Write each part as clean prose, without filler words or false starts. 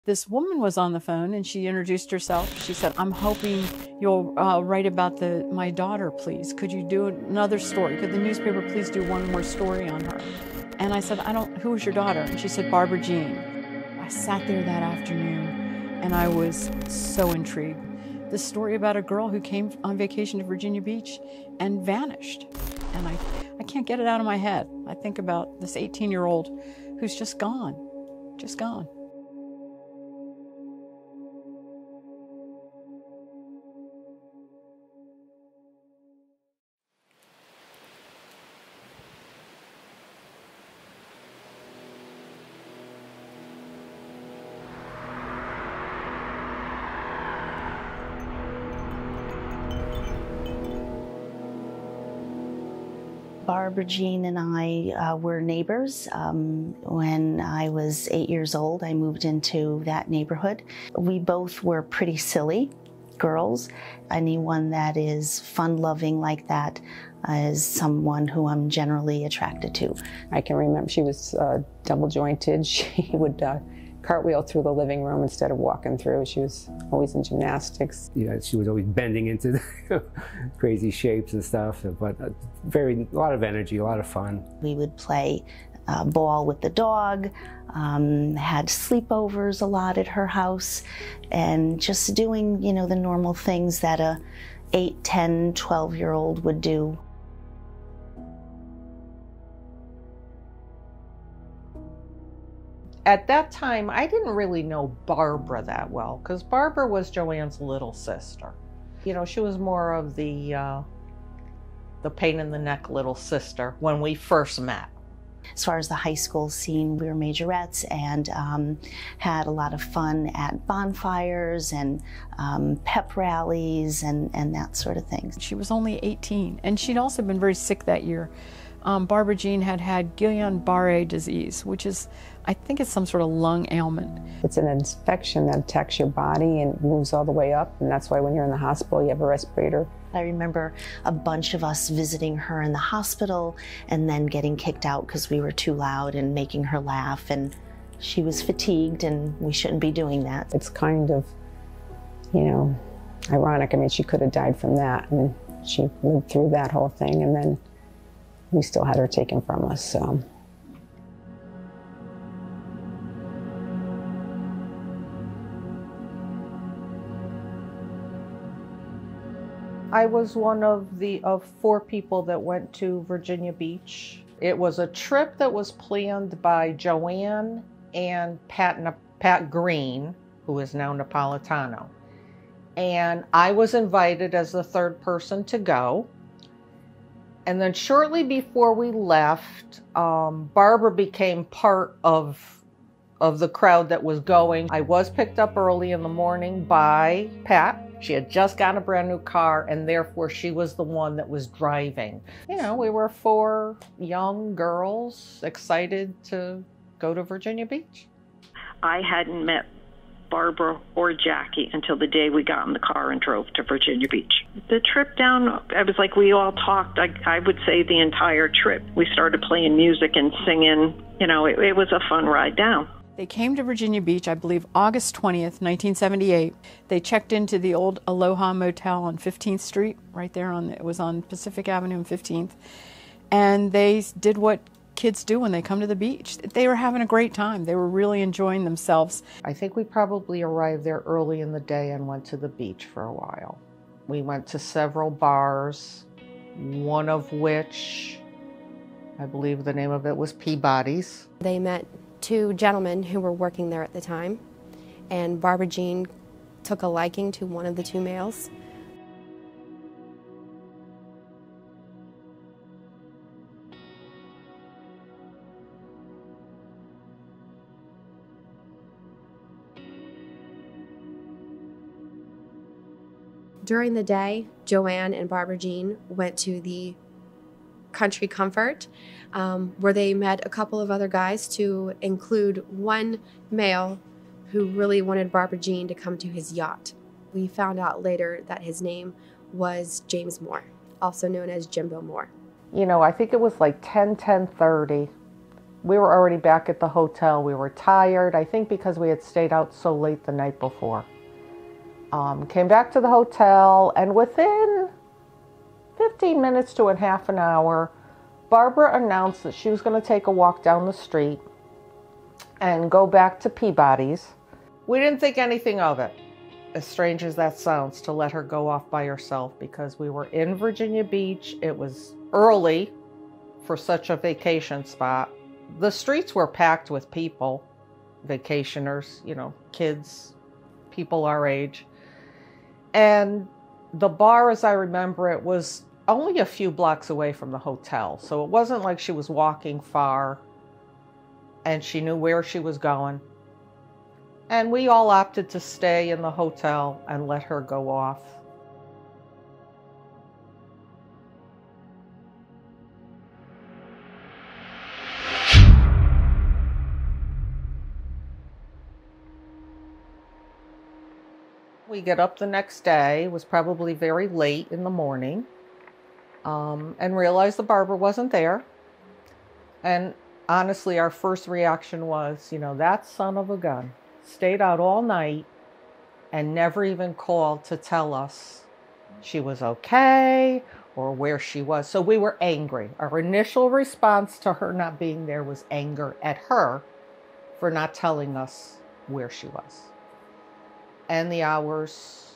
This woman was on the phone and she introduced herself. She said, "I'm hoping you'll write about my daughter, please. Could you do another story? Could the newspaper please do one more story on her?" And I said, who is your daughter?" And she said, "Barbara Jean." I sat there that afternoon and I was so intrigued. The story about a girl who came on vacation to Virginia Beach and vanished. And I can't get it out of my head. I think about this 18-year-old who's just gone, just gone. Barbara Jean and I were neighbors. When I was 8 years old, I moved into that neighborhood. We both were pretty silly girls. Anyone that is fun-loving like that is someone who I'm generally attracted to. I can remember she was double-jointed. She would cartwheel through the living room instead of walking through. She was always in gymnastics. You know, she was always bending into crazy shapes and stuff, but a lot of energy, a lot of fun. We would play ball with the dog, had sleepovers a lot at her house, and just doing, you know, the normal things that a 8, 10, 12-year-old would do. At that time, I didn't really know Barbara that well, because Barbara was Joanne's little sister. You know, she was more of the pain in the neck little sister when we first met. As far as the high school scene, we were majorettes and had a lot of fun at bonfires and pep rallies and that sort of thing. She was only 18, and she'd also been very sick that year. Barbara Jean had Guillain-Barré disease, which is, I think it's some sort of lung ailment. It's an infection that attacks your body and moves all the way up, and that's why when you're in the hospital, you have a respirator. I remember a bunch of us visiting her in the hospital and then getting kicked out because we were too loud and making her laugh, and she was fatigued and we shouldn't be doing that. It's kind of, you know, ironic. I mean, she could have died from that, and she lived through that whole thing, and then we still had her taken from us, so. I was one of 4 people that went to Virginia Beach. It was a trip that was planned by Joanne and Pat Green, who is now Napolitano. And I was invited as the 3rd person to go. And then shortly before we left, Barbara became part of the crowd that was going. I was picked up early in the morning by Pat. She had just gotten a brand new car, and therefore she was the one that was driving. You know, we were 4 young girls excited to go to Virginia Beach. I hadn't met Barbara or Jackie until the day we got in the car and drove to Virginia Beach. The trip down, it was like we all talked, I would say the entire trip. We started playing music and singing. You know, it was a fun ride down. They came to Virginia Beach, I believe, August 20th, 1978. They checked into the old Aloha Motel on 15th Street, right there it was on Pacific Avenue and 15th. And they did what kids do when they come to the beach. They were having a great time. They were really enjoying themselves. I think we probably arrived there early in the day and went to the beach for a while. We went to several bars, one of which, I believe the name of it was Peabody's. They met 2 gentlemen who were working there at the time, and Barbara Jean took a liking to one of the 2 males. During the day, Joanne and Barbara Jean went to the Country Comfort, where they met a couple of other guys, to include one male who really wanted Barbara Jean to come to his yacht. We found out later that his name was James Moore, also known as Jimbo Moore. You know, I think it was like 10:30, We were already back at the hotel. We were tired, I think because we had stayed out so late the night before. Came back to the hotel, and within 15 minutes to a half an hour, Barbara announced that she was going to take a walk down the street and go back to Peabody's. We didn't think anything of it, as strange as that sounds, to let her go off by herself, because we were in Virginia Beach. It was early for such a vacation spot. The streets were packed with people, vacationers, you know, kids, people our age. And the bar, as I remember it, was only a few blocks away from the hotel. So it wasn't like she was walking far and she knew where she was going. And we all opted to stay in the hotel and let her go off. We get up the next day, it was probably very late in the morning, and realized the Barbara wasn't there. And honestly, our first reaction was, you know, that son of a gun stayed out all night and never even called to tell us she was okay or where she was. So we were angry. Our initial response to her not being there was anger at her for not telling us where she was. And the hours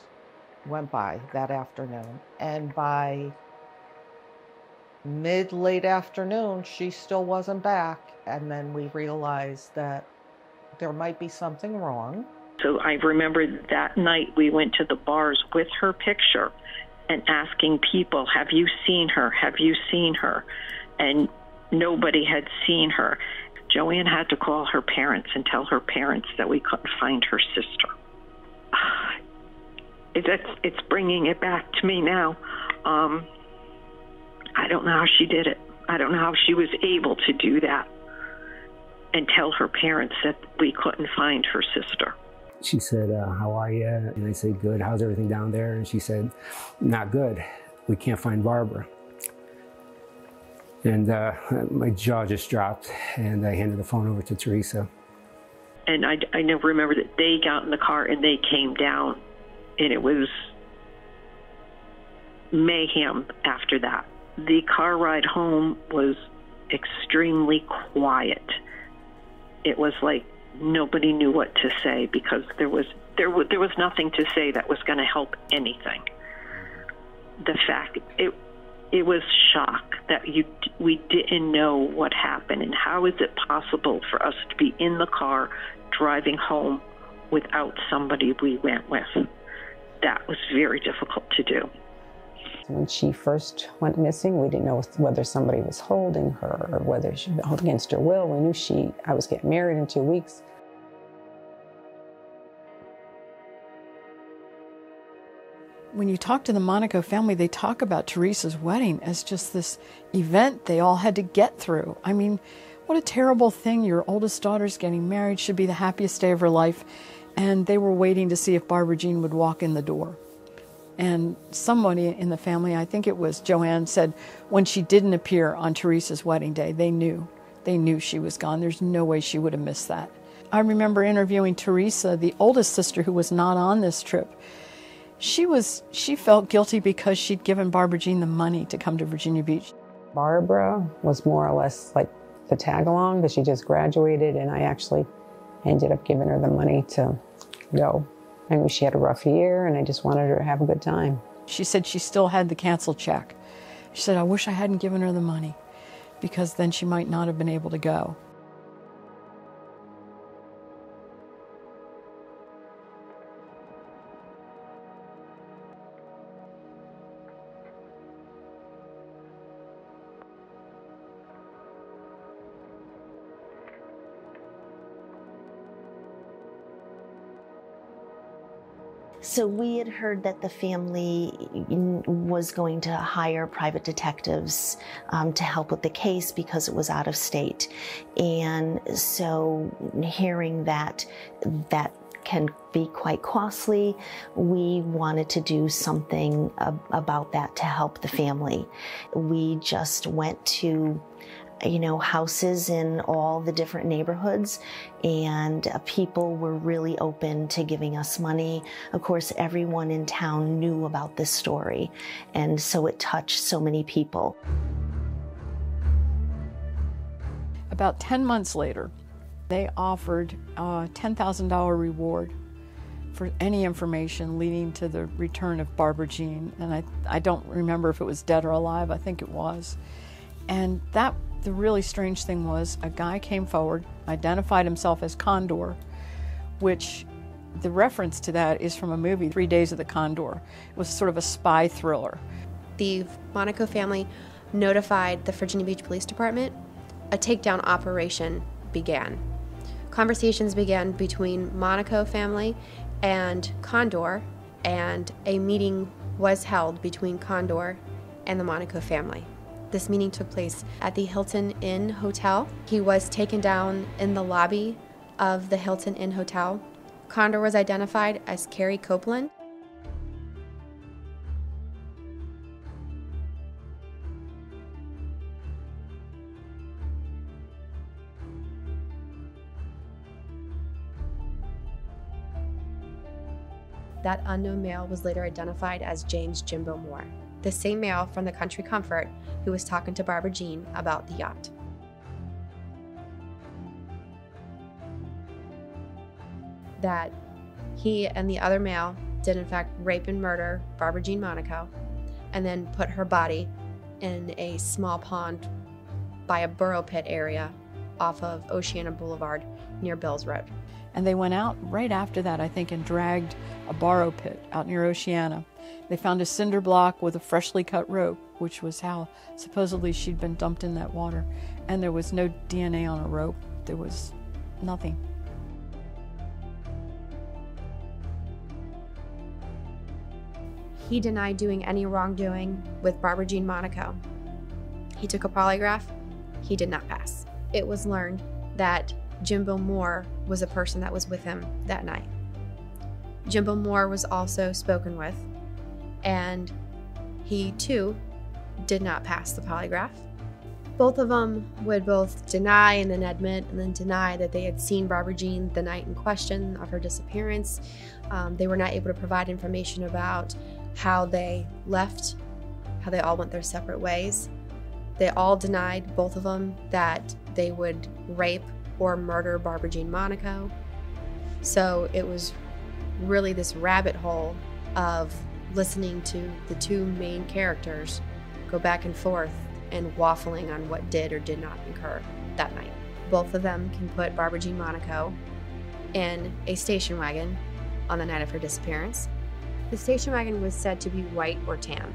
went by that afternoon. And by mid-late afternoon, she still wasn't back. And then we realized that there might be something wrong. So I remember that night we went to the bars with her picture and asking people, have you seen her? Have you seen her? And nobody had seen her. Joanne had to call her parents and tell her parents that we couldn't find her sister. It's bringing it back to me now. I don't know how she did it. I don't know how she was able to do that and tell her parents that we couldn't find her sister. She said, how are you? And I said, good. How's everything down there? And she said, not good. We can't find Barbara. And my jaw just dropped, and I handed the phone over to Teresa. And I never remember that they got in the car and they came down, and it was mayhem after that. The car ride home was extremely quiet. It was like nobody knew what to say, because there was nothing to say that was going to help anything. The fact it was shock that we didn't know what happened, and how is it possible for us to be in the car driving home without somebody we went with? That was very difficult to do. When she first went missing, we didn't know whether somebody was holding her or whether she was held against her will. We knew I was getting married in 2 weeks. When you talk to the Monaco family, they talk about Teresa's wedding as just this event they all had to get through. I mean, what a terrible thing. Your oldest daughter's getting married, should be the happiest day of her life, and they were waiting to see if Barbara Jean would walk in the door. And somebody in the family, I think it was Joanne, said when she didn't appear on Teresa's wedding day, they knew she was gone. There's no way she would have missed that. I remember interviewing Teresa, the oldest sister who was not on this trip. She felt guilty because she'd given Barbara Jean the money to come to Virginia Beach. Barbara was more or less like the tag along, because she just graduated, and I actually ended up giving her the money to go. I mean, she had a rough year, and I just wanted her to have a good time. She said she still had the canceled check. She said, I wish I hadn't given her the money, because then she might not have been able to go. So we had heard that the family was going to hire private detectives to help with the case because it was out of state. And so hearing that can be quite costly, we wanted to do something about that to help the family. We just went to houses in all the different neighborhoods, and people were really open to giving us money. Of course, everyone in town knew about this story, and so it touched so many people. About 10 months later, they offered a $10,000 reward for any information leading to the return of Barbara Jean. And I don't remember if it was dead or alive. I think it was. And the really strange thing was, a guy came forward, identified himself as Condor, which the reference to that is from a movie, 3 Days of the Condor. It was sort of a spy thriller. The Monaco family notified the Virginia Beach Police Department. A takedown operation began. Conversations began between Monaco family and Condor, and a meeting was held between Condor and the Monaco family. This meeting took place at the Hilton Inn Hotel. He was taken down in the lobby of the Hilton Inn Hotel. Condor was identified as Carrie Copeland. That unknown male was later identified as James Jimbo Moore, the same male from the Country Comfort who was talking to Barbara Jean about the yacht. That he and the other male did in fact rape and murder Barbara Jean Monaco, and then put her body in a small pond by a burrow pit area off of Oceana Boulevard near Bills Road. And they went out right after that, I think, and dragged a borrow pit out near Oceana. They found a cinder block with a freshly cut rope, which was how supposedly she'd been dumped in that water. And there was no DNA on a rope. There was nothing. He denied doing any wrongdoing with Barbara Jean Monaco. He took a polygraph. He did not pass. It was learned that Jimbo Moore was a person that was with him that night. Jimbo Moore was also spoken with, and he too did not pass the polygraph. Both of them would both deny and then admit and then deny that they had seen Barbara Jean the night in question of her disappearance. They were not able to provide information about how they left, how they all went their separate ways. They all denied, both of them, that they would rape or murder Barbara Jean Monaco. So it was really this rabbit hole of listening to the two main characters go back and forth and waffling on what did or did not occur that night. Both of them can put Barbara Jean Monaco in a station wagon on the night of her disappearance. The station wagon was said to be white or tan.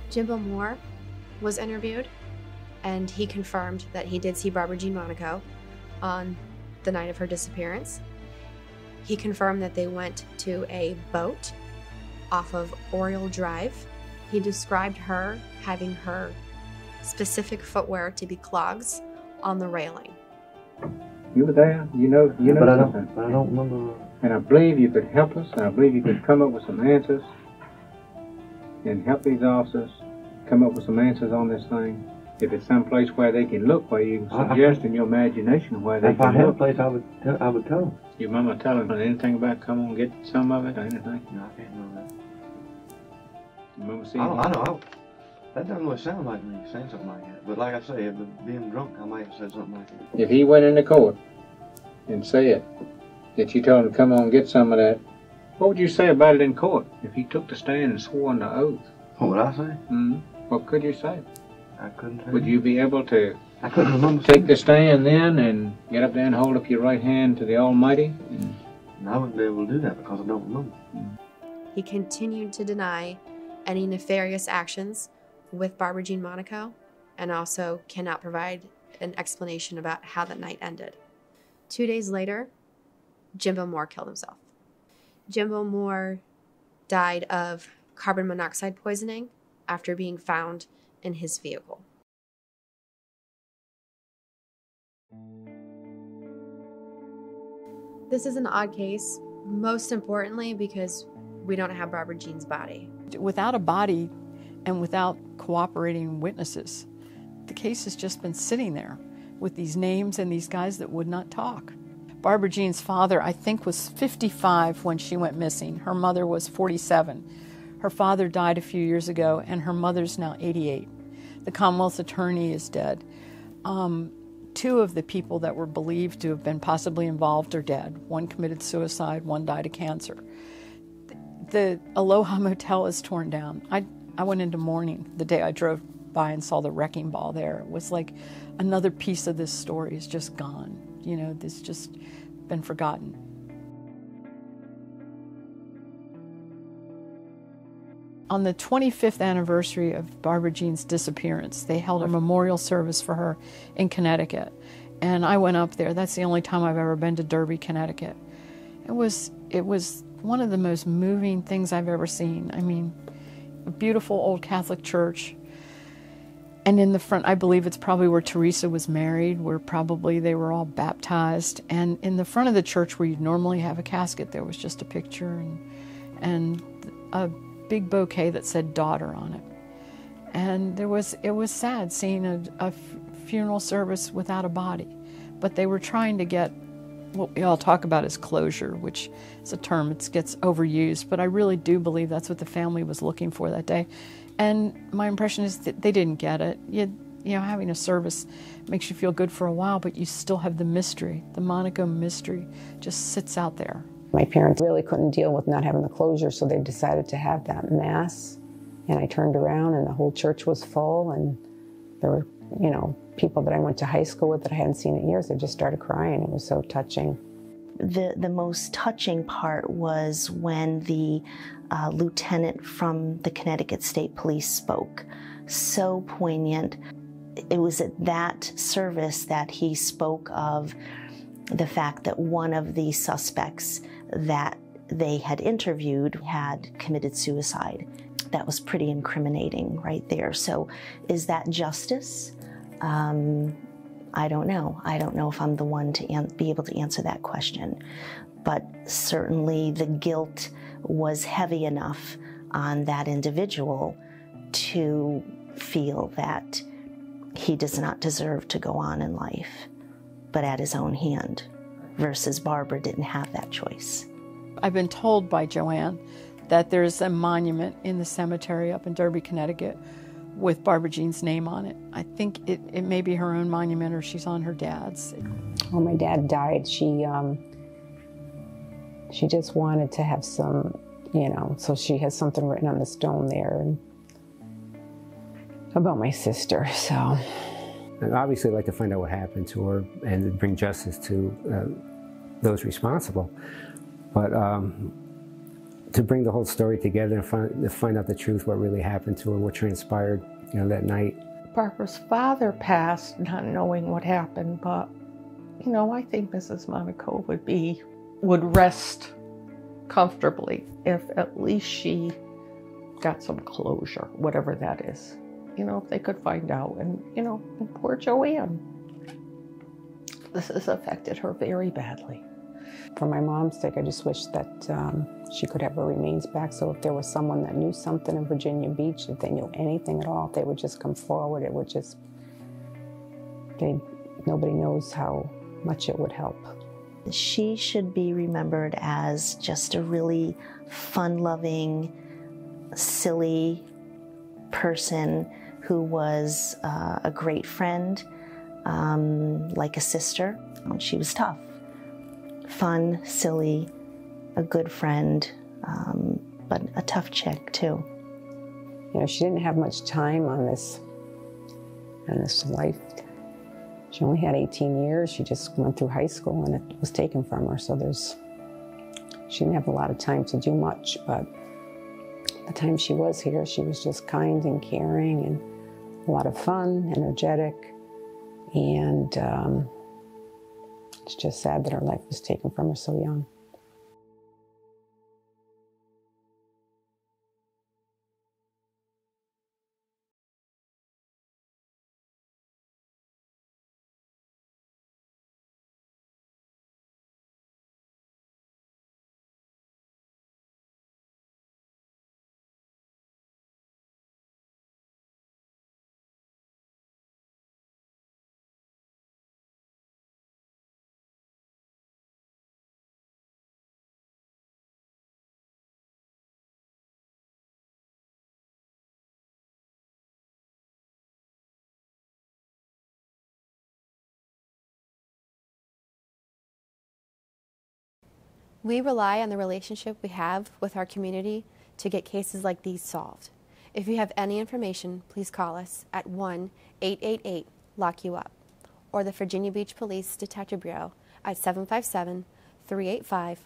Jimbo Moore was interviewed, and he confirmed that he did see Barbara Jean Monaco on the night of her disappearance. He confirmed that they went to a boat off of Oriole Drive. He described her having her specific footwear to be clogs on the railing. You were there, you know but I something. don't remember. And I believe you could help us, and I believe you could come up with some answers and help these officers come up with some answers on this thing. If it's someplace where they can look, where you can suggest in your imagination where they if I can had look. a place, I would tell them. Your mama tell them anything about come on get some of it or anything? No, I can't remember that. Your mama see I know. That doesn't really sound like me saying something like that. But like I say, if being drunk, I might have said something like that. If he went into court and said that you told him to come on and get some of that, what would you say about it in court if he took the stand and swore on the oath? What would I say? Mm-hmm. What could you say? I couldn't say. Would you be able to I couldn't remember. take the stand then and get up there and hold up your right hand to the Almighty? And I wouldn't be able to do that because I don't remember. He continued to deny any nefarious actions with Barbara Jean Monaco, and also cannot provide an explanation about how that night ended. 2 days later, Jimbo Moore killed himself. Jimbo Moore died of carbon monoxide poisoning after being found in his vehicle. This is an odd case, most importantly because we don't have Barbara Jean's body. Without a body and without cooperating witnesses, the case has just been sitting there with these names and these guys that would not talk. Barbara Jean's father, I think, was 55 when she went missing. Her mother was 47. Her father died a few years ago, and her mother's now 88. The Commonwealth's attorney is dead. Two of the people that were believed to have been possibly involved are dead. One committed suicide, one died of cancer. The Aloha Motel is torn down. I went into mourning the day I drove by and saw the wrecking ball there. It was like another piece of this story is just gone. You know, this just been forgotten. On the 25th anniversary of Barbara Jean's disappearance, they held a memorial service for her in Connecticut. And I went up there. That's the only time I've ever been to Derby, Connecticut. It was one of the most moving things I've ever seen. I mean, a beautiful old Catholic church. And in the front, I believe it's probably where Teresa was married, where probably they were all baptized. And in the front of the church where you'd normally have a casket, there was just a picture and a big bouquet that said daughter on it. And it was sad seeing a funeral service without a body. But they were trying to get what we all talk about as closure, which is a term that gets overused, but I really do believe that's what the family was looking for that day. And my impression is that they didn't get it. You know, having a service makes you feel good for a while, but you still have the mystery. The Monaco mystery just sits out there. My parents really couldn't deal with not having the closure, so they decided to have that mass. And I turned around and the whole church was full, and there were, you know, people that I went to high school with that I hadn't seen in years. They just started crying. It was so touching. The most touching part was when the lieutenant from the Connecticut State Police spoke. So poignant. It was at that service that he spoke of the fact that one of the suspects that they had interviewed had committed suicide. That was pretty incriminating right there. So is that justice? I don't know. I don't know if I'm the one to be able to answer that question. But certainly the guilt was heavy enough on that individual to feel that he does not deserve to go on in life, but at his own hand, versus Barbara didn't have that choice. I've been told by Joanne that there's a monument in the cemetery up in Derby, Connecticut, with Barbara Jean's name on it. I think it may be her own monument or she's on her dad's. When my dad died, she just wanted to have some, you know, so she has something written on the stone there and about my sister, so. And obviously I'd like to find out what happened to her and bring justice to those responsible. But to bring the whole story together and find out the truth, what really happened to her, what transpired, you know, that night. Barbara's father passed not knowing what happened, but, you know, I think Mrs. Monaco would rest comfortably if at least she got some closure, whatever that is. You know, if they could find out. And, you know, and poor Joanne. This has affected her very badly. For my mom's sake, I just wish that she could have her remains back. So if there was someone that knew something in Virginia Beach, if they knew anything at all, if they would just come forward, it would just, nobody knows how much it would help. She should be remembered as just a really fun-loving, silly person who was a great friend, like a sister. She was tough. Fun, silly, a good friend, but a tough chick too. You know, she didn't have much time on this life. She only had 18 years. She just went through high school and it was taken from her. So she didn't have a lot of time to do much, but the time she was here, she was just kind and caring and a lot of fun, energetic, and it's just sad that her life was taken from her so young. We rely on the relationship we have with our community to get cases like these solved. If you have any information, please call us at 1-888-LOCK-YOU-UP or the Virginia Beach Police Detective Bureau at 757-385-4101.